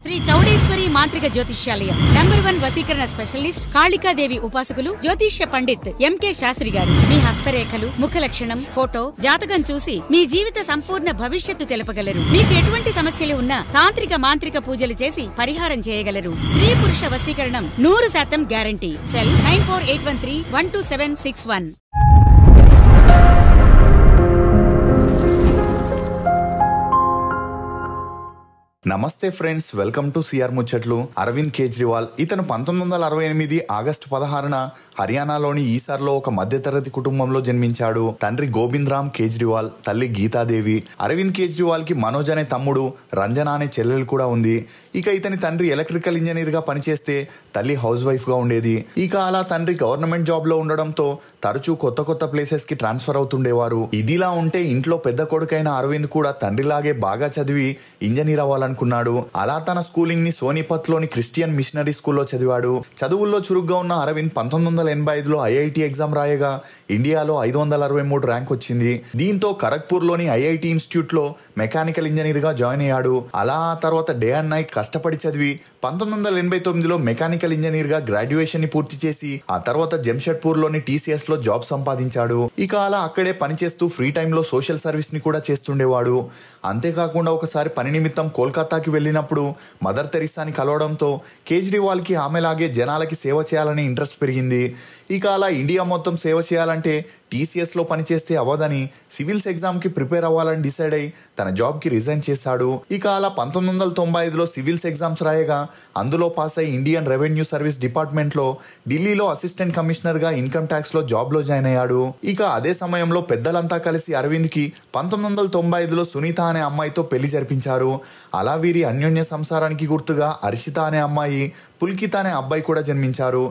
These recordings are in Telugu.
శ్రీ చౌడేశ్వరి మాంత్రిక జ్యోతిష్యాలయం నంబర్ 1 వశీకరణ స్పెషలిస్ట్ కాళికాదేవి ఉపాసకులు జ్యోతిష్య పండిత్ ఎంకే శాస్త్రి గారు మీ హస్తరేఖలు ముఖ లక్షణం ఫోటో జాతకం చూసి మీ జీవిత సంపూర్ణ భవిష్యత్తు తెలుపగలరు. మీకు ఎటువంటి సమస్యలు ఉన్నా తాంత్రిక మాంత్రిక పూజలు చేసి పరిహారం చేయగలరు. స్త్రీ పురుష వశీకరణం 100% గ్యారంటీ. సెల్ 9481312761. నమస్తే ఫ్రెండ్స్, వెల్కమ్ టు సిఆర్ ముచ్చట్లు. అరవింద్ కేజ్రీవాల్ ఇతను 1968 ఆగస్టు 16న హర్యానాలోని ఈసార్లో ఒక మధ్యతరగతి కుటుంబంలో జన్మించాడు. తండ్రి గోవింద్ రామ్ కేజ్రీవాల్, తల్లి గీతాదేవి. అరవింద్ కేజ్రీవాల్ కి మనోజ్ అనే తమ్ముడు, రంజన అనే చెల్లెలు కూడా ఉంది. ఇక ఇతని తండ్రి ఎలక్ట్రికల్ ఇంజనీర్ గా పనిచేస్తే తల్లి హౌస్ వైఫ్ గా ఉండేది. ఇక అలా తండ్రి గవర్నమెంట్ జాబ్ లో ఉండడంతో తరచూ కొత్త కొత్త ప్లేసెస్ కి ట్రాన్స్ఫర్ అవుతుండేవారు. ఇదిలా ఉంటే ఇంట్లో పెద్ద కొడుకైన అరవింద్ కూడా తండ్రిలాగే బాగా చదివి ఇంజనీర్ అవ్వాలనుకున్నాడు. అలా తన స్కూలింగ్ ని సోనిపత్ లోని క్రిస్టియన్ మిషనరీ స్కూల్లో చదివాడు. చదువుల్లో చురుగ్గా ఉన్న అరవింద్ 1985లో ఐఐటి ఎగ్జామ్ రాయగా ఇండియాలో 563 ర్యాంక్ వచ్చింది. దీంతో ఖరగ్పూర్ లోని ఐఐటి ఇన్స్టిట్యూట్ లో మెకానికల్ ఇంజనీర్ గా జాయిన్ అయ్యాడు. అలా ఆ తర్వాత డే అండ్ నైట్ కష్టపడి చదివి 1989లో మెకానికల్ ఇంజనీర్ గా గ్రాడ్యుయేషన్ ని పూర్తి చేసి ఆ తర్వాత జంషెడ్పూర్ లోని టీసీఎస్ లో జాబ్ సంపాదించాడు. ఇక అలా అక్కడే పనిచేస్తూ ఫ్రీ టైమ్ లో సోషల్ సర్వీస్ ని కూడా చేస్తుండేవాడు. అంతేకాకుండా ఒకసారి పని నిమిత్తం కోల్కతాకి వెళ్ళినప్పుడు మదర్ తెరిసాని కలవడంతో కేజ్రీవాల్ కి ఆమెలాగే జనాలకి సేవ చేయాలనే ఇంట్రెస్ట్ పెరిగింది. ఇక అలా ఇండియా మొత్తం సేవ చేయాలంటే టీసీఎస్ లో పనిచేస్తే అవ్వదని సివిల్స్ ఎగ్జామ్ కి ప్రిపేర్ అవ్వాలని డిసైడ్ అయి తన జాబ్ కి రిజైన్ చేశాడు. ఇక అలా 1995లో సివిల్స్ ఎగ్జామ్స్ రాయగా అందులో పాస్ అయి ఇండియన్ రెవెన్యూ సర్వీస్ డిపార్ట్మెంట్ లో ఢిల్లీలో అసిస్టెంట్ కమిషనర్ గా ఇన్కమ్ ట్యాక్స్ లో జాబ్ లో జాయిన్ అయ్యాడు. ఇక అదే సమయంలో పెద్దలంతా కలిసి అరవింద్ కి 1995లో సునీత అనే అమ్మాయితో పెళ్లి జరిపించారు. అలా వీరి అన్యోన్య సంసారానికి గుర్తుగా హర్షిత అనే అమ్మాయి, పుల్కిత అనే అబ్బాయి కూడా జన్మించారు.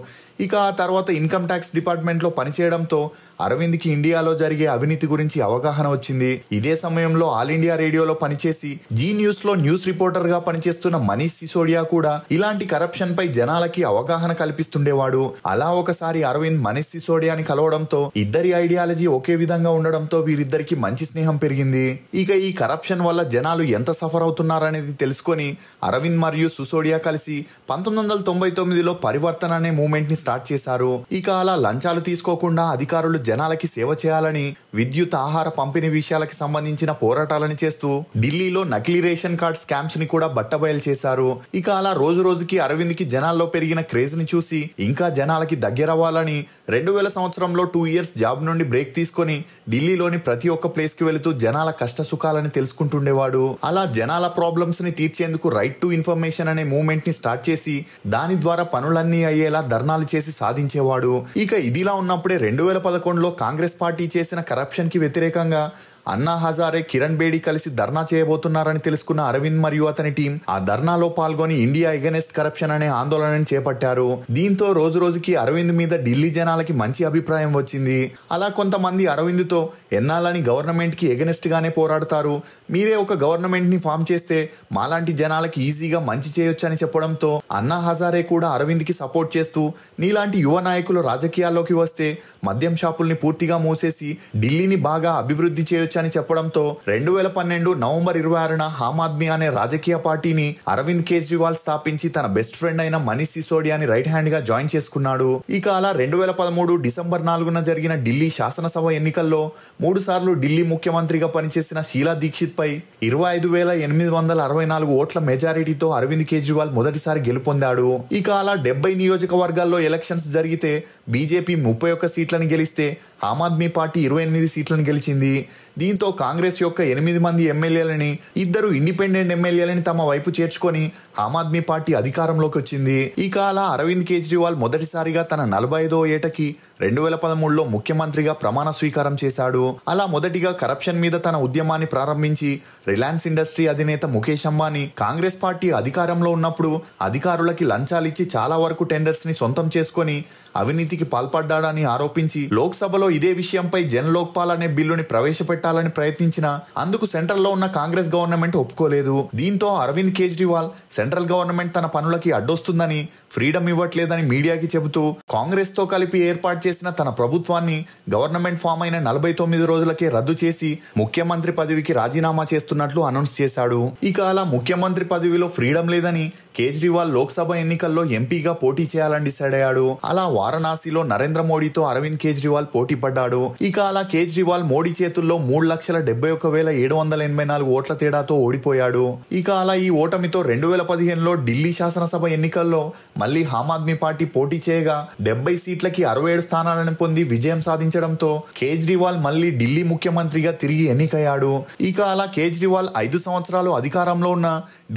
ఇక ఆ తర్వాత ఇన్కమ్ ట్యాక్స్ డిపార్ట్మెంట్ లో పనిచేయడంతో అరవింద్ కి ఇండియాలో జరిగే అవినీతి గురించి అవగాహన వచ్చింది. ఇదే సమయంలో ఆల్ ఇండియా రేడియోలో పనిచేసి జీ న్యూస్ లో న్యూస్ రిపోర్టర్ గా పనిచేస్తున్న మనీష్ సిసోడియా కూడా ఇలాంటి కరప్షన్ పై జనాలకి అవగాహన కల్పిస్తుండేవాడు. అలా ఒకసారి అరవింద్ మనీష్ సిసోడియాని కలవడంతో ఇద్దరి ఐడియాలజీ ఒకే విధంగా ఉండడంతో వీరిద్దరికి మంచి స్నేహం పెరిగింది. ఇక ఈ కరప్షన్ వల్ల జనాలు ఎంత సఫర్ అవుతున్నారనేది తెలుసుకొని అరవింద్ మరియు సిసోడియా కలిసి 1999లో పరివర్తన అనే మూవ్మెంట్ ని స్టార్ట్ చేశారు. ఇక అలా లంచాలు తీసుకోకుండా అధికారులు జనాలకి సేవ చేయాలని విద్యుత్ ఆహార పంపిణీ విషయాలకి సంబంధించిన పోరాటాలను చేస్తూ ఢిల్లీలో నకిలీ రేషన్ కార్డ్ స్కామ్స్ ని కూడా బట్టబయలు చేశారు. ఇక అలా రోజు రోజుకి అరవింద్ కి జనాల్లో పెరిగిన క్రేజ్ ని చూసి ఇంకా జనాలకి దగ్గరవ్వాలని 2000 సంవత్సరంలో 2 ఇయర్స్ జాబ్ నుండి బ్రేక్ తీసుకొని ఢిల్లీలోని ప్రతి ఒక్క ప్లేస్ కి వెళుతూ జనాల కష్ట సుఖాలని తెలుసుకుంటుండేవాడు. అలా జనాల ప్రాబ్లమ్స్ ని తీర్చేందుకు రైట్ టు ఇన్ఫర్మేషన్ అనే మూవ్మెంట్ ని స్టార్ట్ చేసి దాని ద్వారా పనులన్నీ అయ్యేలా ధర్నాలు చేసి సాధించేవాడు. ఇక ఇదిలా ఉన్నప్పుడే 2011లో కాంగ్రెస్ పార్టీ చేసిన కరప్షన్ కి వ్యతిరేకంగా అన్నా హజారే, కిరణ్ బేడి కలిసి ధర్నా చేయబోతున్నారని తెలుసుకున్న అరవింద్ మరియు అతని టీం ఆ ధర్నాలో పాల్గొని ఇండియా ఎగెనెస్ట్ కరప్షన్ అనే ఆందోళనని చేపట్టారు. దీంతో రోజు రోజుకి అరవింద్ మీద ఢిల్లీ జనాలకి మంచి అభిప్రాయం వచ్చింది. అలా కొంతమంది అరవింద్తో ఎన్నాళ్ళని గవర్నమెంట్ కి ఎగెనెస్ట్ గానే పోరాడతారు, మీరే ఒక గవర్నమెంట్ ని ఫామ్ చేస్తే మాలాంటి జనాలకి ఈజీగా మంచి చేయొచ్చు అని చెప్పడంతో అన్నా హజారే కూడా అరవింద్ కి సపోర్ట్ చేస్తూ నీలాంటి యువ నాయకులు రాజకీయాల్లోకి వస్తే మద్యం షాపుల్ని పూర్తిగా మూసేసి ఢిల్లీని బాగా అభివృద్ధి చేయొచ్చు అని చెప్పడంతో 2012 నవంబర్ 26న ఆమ్ ఆద్మీ అనే రాజకీయ పార్టీని అరవింద్ కేజ్రీవాల్ స్థాపించి తన బెస్ట్ ఫ్రెండ్ అయిన మనీష్ సిసోడియాని రైట్ హ్యాండ్ గా జాయిన్ చేసుకున్నాడు. ఇక అలా 2013 డిసెంబర్ 4న జరిగిన ఢిల్లీ శాసనసభ ఎన్నికల్లో 3 సార్లు ఢిల్లీ ముఖ్యమంత్రిగా పనిచేసిన షీలా దీక్షిత్ పై 25,864 ఓట్ల మెజారిటీతో అరవింద్ కేజ్రీవాల్ మొదటిసారి గెలుపొందాడు. ఇక అలా 70 నియోజకవర్గాల్లో ఎలక్షన్స్ జరిగితే బీజేపీ 31 సీట్లను గెలిస్తే ఆమ్ ఆద్మీ పార్టీ 28 సీట్లను గెలిచింది. దీంతో కాంగ్రెస్ యొక్క 8 మంది ఎమ్మెల్యేలని, 2 ఇండిపెండెంట్ ఎమ్మెల్యేలని తమ వైపు చేర్చుకొని ఆమ్ ఆద్మీ పార్టీ అధికారంలోకి వచ్చింది. ఇక అలా అరవింద్ కేజ్రీవాల్ మొదటిసారిగా తన 45వ ఏటకి 2013లో ముఖ్యమంత్రిగా ప్రమాణ స్వీకారం చేశాడు. అలా మొదటిగా కరప్షన్ మీద తన ఉద్యమాన్ని ప్రారంభించి రిలయన్స్ ఇండస్ట్రీ అధినేత ముఖేష్ అంబానీ కాంగ్రెస్ పార్టీ అధికారంలో ఉన్నప్పుడు అధికారులకి లంచాలిచ్చి చాలా వరకు టెండర్స్ ని సొంతం చేసుకొని అవినీతికి పాల్పడ్డాడని ఆరోపించి లోక్సభలో ఇదే విషయంపై జన్ లోక్పాల్ అనే బిల్లుని ప్రవేశపెట్టాలని చేయాలని ప్రయత్నించినా అందుకు సెంట్రల్ లో ఉన్న కాంగ్రెస్ గవర్నమెంట్ ఒప్పుకోలేదు. దీంతో అరవింద్ కేజ్రీవాల్ సెంట్రల్ గవర్నమెంట్ తన పనులకి అడ్డొస్తుందని, ఫ్రీడమ్ ఇవ్వట్లేదని మీడియాకి చెబుతూ కాంగ్రెస్ తో కలిపి ఏర్పాటు చేసిన తన ప్రభుత్వాన్ని గవర్నమెంట్ ఫామ్ అయిన 49 రోజులకే రద్దు చేసి ముఖ్యమంత్రి పదవికి రాజీనామా చేస్తున్నట్లు అనౌన్స్ చేశాడు. ఇక అలా ముఖ్యమంత్రి పదవిలో ఫ్రీడమ్ లేదని కేజ్రీవాల్ లోక్సభ ఎన్నికల్లో ఎంపీగా పోటీ చేయాలని డిసైడ్ అయ్యాడు. అలా వారణాసిలో నరేంద్ర మోడీతో అరవింద్ కేజ్రీవాల్ పోటీ పడ్డాడు. ఇక అలా కేజ్రీవాల్ మోడీ చేతుల్లో 3,71,784 ఓట్ల తేడాతో ఓడిపోయాడు. ఇక అలా ఈ ఓటమితో 2015లో ఢిల్లీ శాసనసభ ఎన్నికల్లో మళ్లీ ఆమ్ ఆద్మీ పార్టీ పోటీ చేయగా 70 సీట్లకి 67 స్థానాలను పొంది విజయం సాధించడంతో కేజ్రీవాల్ మళ్లీ ఢిల్లీ ముఖ్యమంత్రిగా తిరిగి ఎన్నికయ్యాడు. ఇక అలా కేజ్రీవాల్ 5 సంవత్సరాలు అధికారంలో ఉన్న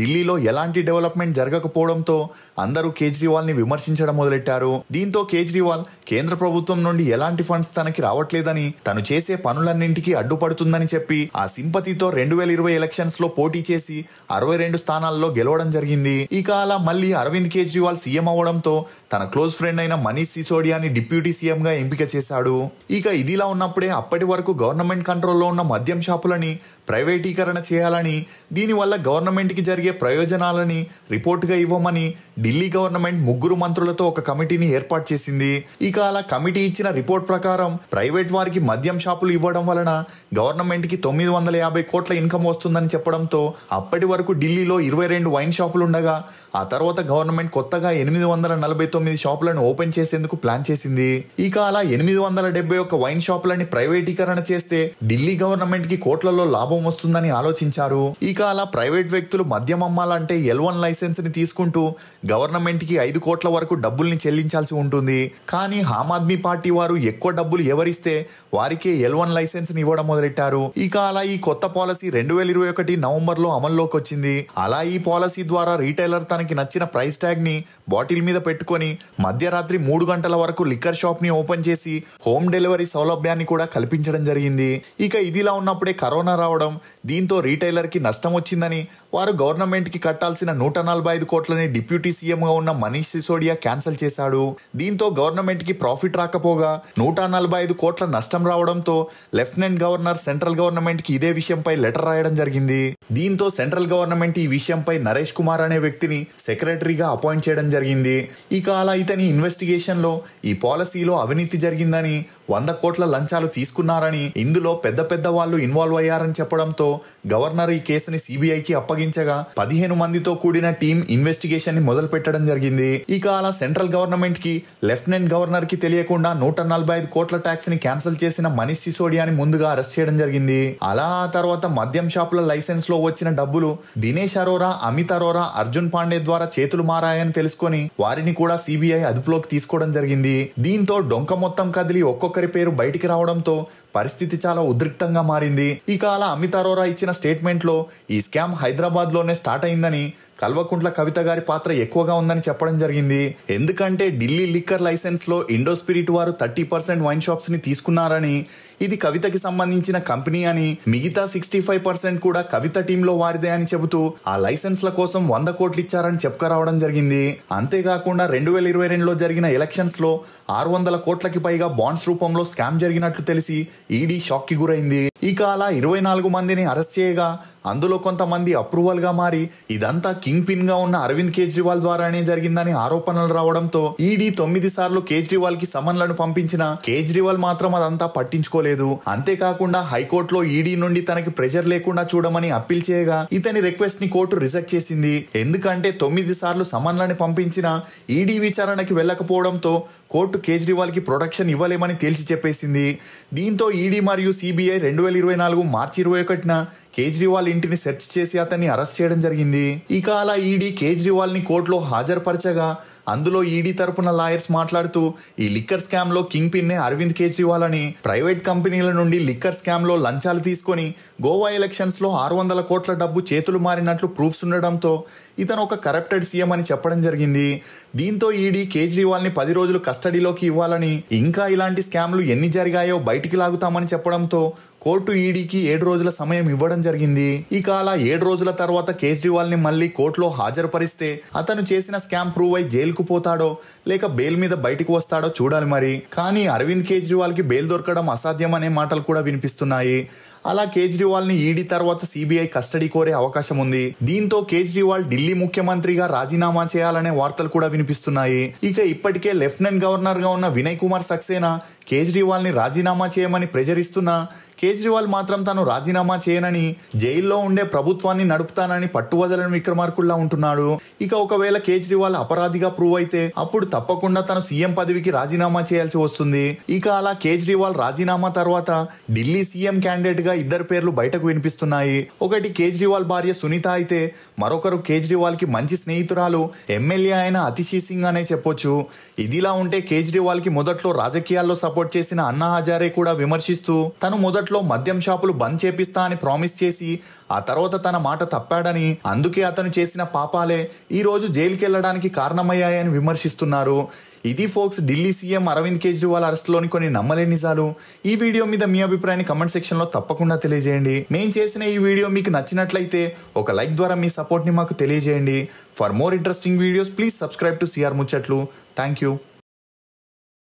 ఢిల్లీలో ఎలాంటి డెవలప్మెంట్ జరగకపోవడంతో అందరూ కేజ్రీవాల్ ని విమర్శించడం మొదలెట్టారు. దీంతో కేజ్రీవాల్ కేంద్ర ప్రభుత్వం నుండి ఎలాంటి ఫండ్స్ తనకి రావట్లేదని, తను చేసే పనులన్నింటికీ అడ్డుపడుతుందని చెప్పి ఆ సింపతితో 2020 ఎలక్షన్స్ లో పోటీ చేసి 62 స్థానాల్లో గెలవడం జరిగింది. ఇక అలా మళ్ళీ అరవింద్ కేజ్రీవాల్ సీఎం అవడంతో తన క్లోజ్ ఫ్రెండ్ అయిన మనీష్ సిసోడియాని డిప్యూటీ సీఎం గా ఎంపిక చేశాడు. ఇక ఇదిలా ఉన్నప్పుడే అప్పటి వరకు గవర్నమెంట్ కంట్రోల్లో ఉన్న మద్యం షాపులని ప్రైవేటీకరణ చేయాలని, దీనివల్ల గవర్నమెంట్ కి జరిగే ప్రయోజనాలని రిపోర్టుగా ఇవ్వమని ఢిల్లీ గవర్నమెంట్ 3 మంత్రులతో ఒక కమిటీని ఏర్పాటు చేసింది. ఇక అలా కమిటీ ఇచ్చిన రిపోర్ట్ ప్రకారం ప్రైవేట్ వారికి మద్యం షాపులు ఇవ్వడం వలన గవర్నమెంట్ కి 950 కోట్ల ఇన్కమ్ వస్తుందని చెప్పడంతో అప్పటి వరకు ఢిల్లీలో 22 వైన్ షాపులు ఉండగా ఆ తర్వాత గవర్నమెంట్ కొత్తగా 849 షాపులను ఓపెన్ చేసేందుకు ప్లాన్ చేసింది. ఇక అలా 871 వైన్ షాపులని ప్రైవేటీకరణ చేస్తే ఢిల్లీ గవర్నమెంట్ కి కోట్లలో లాభం వస్తుందని ఆలోచించారు. ఇక అలా ప్రైవేట్ వ్యక్తులు మద్యం అమ్మాలంటే L1 లైసెన్స్ ని తీసుకుంటూ గవర్నమెంట్ కి 5 కోట్ల వరకు డబ్బుల్ని చెల్లించాల్సి ఉంటుంది. కానీ ఆమ్ ఆద్మీ పార్టీ వారు ఎక్కువ డబ్బులు ఎవరిస్తే వారికే L1 లైసెన్స్ ని ఇవ్వడం మొదలెట్టారు. ఇక అలా ఈ కొత్త పాలసీ 2021 నవంబర్ లో అమల్లోకి వచ్చింది. అలా ఈ పాలసీ ద్వారా రీటైలర్ తనకి నచ్చిన ప్రైస్ ట్యాగ్ ని బాటిల్ మీద పెట్టుకొని మధ్యరాత్రి 3 గంటల వరకు లిక్కర్ షాప్ ని ఓపెన్ చేసి హోమ్ డెలివరీ సౌలభ్యాన్ని కూడా కల్పించడం జరిగింది. ఇక ఇదిలా ఉన్నప్పుడే కరోనా రావడం, దీంతో రీటైలర్ కి నష్టం వచ్చిందని వారు గవర్నమెంట్ కి కట్టాల్సిన 145 కోట్లని డిప్యూటీ సీఎం గా ఉన్న మనీష్ సిసోడియా క్యాన్సిల్ చేశాడు. దీంతో గవర్నమెంట్ కి ప్రాఫిట్ రాకపోగా 145 కోట్ల నష్టం రావడంతో లెఫ్టినెంట్ గవర్నర్ సెంట్రల్ గవర్నమెంట్ కి ఇదే విషయంపై లెటర్ రాయడం జరిగింది. దీంతో సెంట్రల్ గవర్నమెంట్ ఈ విషయంపై నరేష్ కుమార్ అనే వ్యక్తిని సెక్రటరీగా అపాయింట్ చేయడం జరిగింది. ఇక అలా ఇతని ఇన్వెస్టిగేషన్ లో ఈ పాలసీలో అవినీతి జరిగిందని, 100 కోట్ల లంచాలు తీసుకున్నారని, ఇందులో పెద్ద పెద్ద వాళ్ళు ఇన్వాల్వ్ అయ్యారని చెప్పడంతో గవర్నర్ ఈ కేసుని సిబిఐకి అప్పగించగా 15 మందితో కూడిన టీం ఇన్వెస్టిగేషన్ ని మొదలు పెట్టడం జరిగింది. ఇక అలా సెంట్రల్ గవర్నమెంట్ కి లెఫ్టినెంట్ గవర్నర్ కి తెలియకుండా 145 కోట్ల ట్యాక్స్ ని క్యాన్సిల్ చేసిన మనీష్ సిసోడియాని ముందుగా అరెస్ట్ చేయడం జరిగింది. అలా ఆ తర్వాత మద్యం షాపుల లైసెన్స్ లో వచ్చిన డబ్బులు దినేష్ అరోరా, అమిత్ అరోరా, అర్జున్ పాండే ద్వారా చేతులు మారాయని తెలుసుకొని వారిని కూడా సిబిఐ అదుపులోకి తీసుకోవడం జరిగింది. దీంతో డొంక మొత్తం కదిలి ఒక్కొక్కరి పేరు బయటికి రావడంతో పరిస్థితి చాలా ఉద్రిక్తంగా మారింది. ఇక అలా అమిత్ అరోరా ఇచ్చిన స్టేట్మెంట్ లో ఈ స్కామ్ హైదరాబాద్ లోనే స్టార్ట్ అయిందని, కల్వకుంట్ల కవిత గారి పాత్ర ఎక్కువగా ఉందని చెప్పడం జరిగింది. ఎందుకంటే ఢిల్లీ లిక్కర్ లైసెన్స్ లో ఇండో స్పిరిట్ వారు 30% వైన్ షాప్స్ ని తీసుకున్నారని, ఇది కవితకి సంబంధించిన కంపెనీ అని, మిగతా 65% కూడా కవిత టీంలో వారిదే అని చెబుతూ ఆ లైసెన్స్ల కోసం 100 కోట్లు ఇచ్చారని చెప్పుకురావడం జరిగింది. అంతేకాకుండా 2022లో జరిగిన ఎలక్షన్స్ లో 600 కోట్లకి పైగా బాండ్స్ రూపంలో స్కామ్ జరిగినట్లు తెలిసి ఈడీ షాక్ కి గురైంది. ఇక అలా 24 మందిని అరెస్ట్ చేయగా అందులో కొంతమంది అప్రూవల్ గా మారి ఇదంతా కింగ్ పిన్ గా ఉన్న అరవింద్ కేజ్రీవాల్ ద్వారానే జరిగిందని ఆరోపణలు రావడంతో ఈడీ 9 సార్లు కేజ్రీవాల్ కి సమన్లను పంపించిన కేజ్రీవాల్ మాత్రం అదంతా పట్టించుకోలేదు. అంతేకాకుండా హైకోర్టులో ఈడీ నుండి తనకి ప్రెషర్ లేకుండా చూడమని అప్పీల్ చేయగా ఇతని రిక్వెస్ట్ ని కోర్టు రిజెక్ట్ చేసింది. ఎందుకంటే 9 సార్లు సమన్లను పంపించిన ఈడీ విచారణకి వెళ్లకపోవడంతో కోర్టు కేజ్రీవాల్ కి ప్రొటెక్షన్ ఇవ్వలేమని తేల్చి చెప్పేసింది. దీంతో ఈడీ మరియు సిబిఐ 2024 మార్చి 21న కేజ్రీవాల్ ఇంటిని సెర్చ్ చేసి అతన్ని అరెస్ట్ చేయడం జరిగింది. ఇక అలా ఈడీ కేజ్రీవాల్ ని కోర్టులో హాజరుపరచగా అందులో ఈడీ తరపున లాయర్స్ మాట్లాడుతూ ఈ లిక్కర్ స్కామ్ లో కింగ్ పిన్నే అరవింద్ కేజ్రీవాల్ అని, ప్రైవేట్ కంపెనీల నుండి లిక్కర్ స్కామ్ లో లంచాలు తీసుకొని గోవా ఎలక్షన్స్ లో 600 కోట్ల డబ్బు చేతులు మారినట్లు ప్రూఫ్స్ ఉండడంతో ఇతను ఒక కరప్టెడ్ సీఎం అని చెప్పడం జరిగింది. దీంతో ఈడీ కేజ్రీవాల్ ని 10 రోజులు కస్టడీలోకి ఇవ్వాలని, ఇంకా ఇలాంటి స్కామ్లు ఎన్ని జరిగాయో బయటికి లాగుతామని చెప్పడంతో కోర్టు ఈడీకి 7 రోజుల సమయం ఇవ్వడం జరిగింది. ఇక అలా 7 రోజుల తర్వాత కేజ్రీవాల్ ని మళ్ళీ కోర్టులో హాజరుపరిస్తే అతను చేసిన స్కామ్ ప్రూవ్ అయి జైలుకు పోతాడో లేక బెయిల్ మీద బయటకు వస్తాడో చూడాలి మరి. కానీ అరవింద్ కేజ్రీవాల్ కి బెయిల్ దొరకడం అసాధ్యం అనే మాటలు కూడా వినిపిస్తున్నాయి. అలా కేజ్రీవాల్ ని ఈడీ తర్వాత సిబిఐ కస్టడీ కోరే అవకాశం ఉంది. దీంతో కేజ్రీవాల్ ఢిల్లీ ముఖ్యమంత్రిగా రాజీనామా చేయాలనే వార్తలు కూడా వినిపిస్తున్నాయి. ఇక ఇప్పటికే లెఫ్టినెంట్ గవర్నర్ గా ఉన్న వినయ్ కుమార్ సక్సేనా కేజ్రీవాల్ ని రాజీనామా చేయమని ప్రెజర్ ఇస్తున్నా కేజ్రీవాల్ మాత్రం తాను రాజీనామా చేయనని, జైల్లో ఉండే ప్రభుత్వాన్ని నడుపుతానని పట్టువదలని విక్రమార్కుల్లా ఉంటున్నాడు. ఇక ఒకవేళ కేజ్రీవాల్ అపరాధిగా ప్రూవ్ అయితే అప్పుడు తప్పకుండా తను సీఎం పదవికి రాజీనామా చేయాల్సి వస్తుంది. ఇక అలా కేజ్రీవాల్ రాజీనామా తర్వాత ఢిల్లీ సీఎం క్యాండిడేట్ గా ఇద్దరు పేర్లు బయటకు వినిపిస్తున్నాయి. ఒకటి కేజ్రీవాల్ భార్య సునీత అయితే మరొకరు కేజ్రీవాల్ కి మంచి స్నేహితురాలు ఎమ్మెల్యే అయిన అతిషీ సింగ్ అనే చెప్పొచ్చు. ఇదిలా ఉంటే కేజ్రీవాల్ కి మొదట్లో రాజకీయాల్లో సపోర్ట్ చేసిన అన్నా హజారే కూడా విమర్శిస్తూ తను మొదట్లో మద్యం షాపులు బంద్ చేపిస్తా అని ప్రామిస్ చేసి ఆ తర్వాత తన మాట తప్పాడని, అందుకే అతను చేసిన పాపాలే ఈ రోజు జైలుకి వెళ్లడానికి కారణమయ్యాయని విమర్శిస్తున్నారు. ఇది ఫోక్స్ ఢిల్లీ సీఎం అరవింద్ కేజ్రీవాల్ అరెస్ట్లోని కొన్ని నమ్మలేని నిజాలు. ఈ వీడియో మీద మీ అభిప్రాయాన్ని కమెంట్ సెక్షన్ లో తప్పకుండా తెలియజేయండి. మేము చేసిన ఈ వీడియో మీకు నచ్చినట్లయితే ఒక లైక్ ద్వారా మీ సపోర్ట్ ని మాకు తెలియజేయండి. For more interesting videos please subscribe to CR ముచ్చట్లు. Thank you.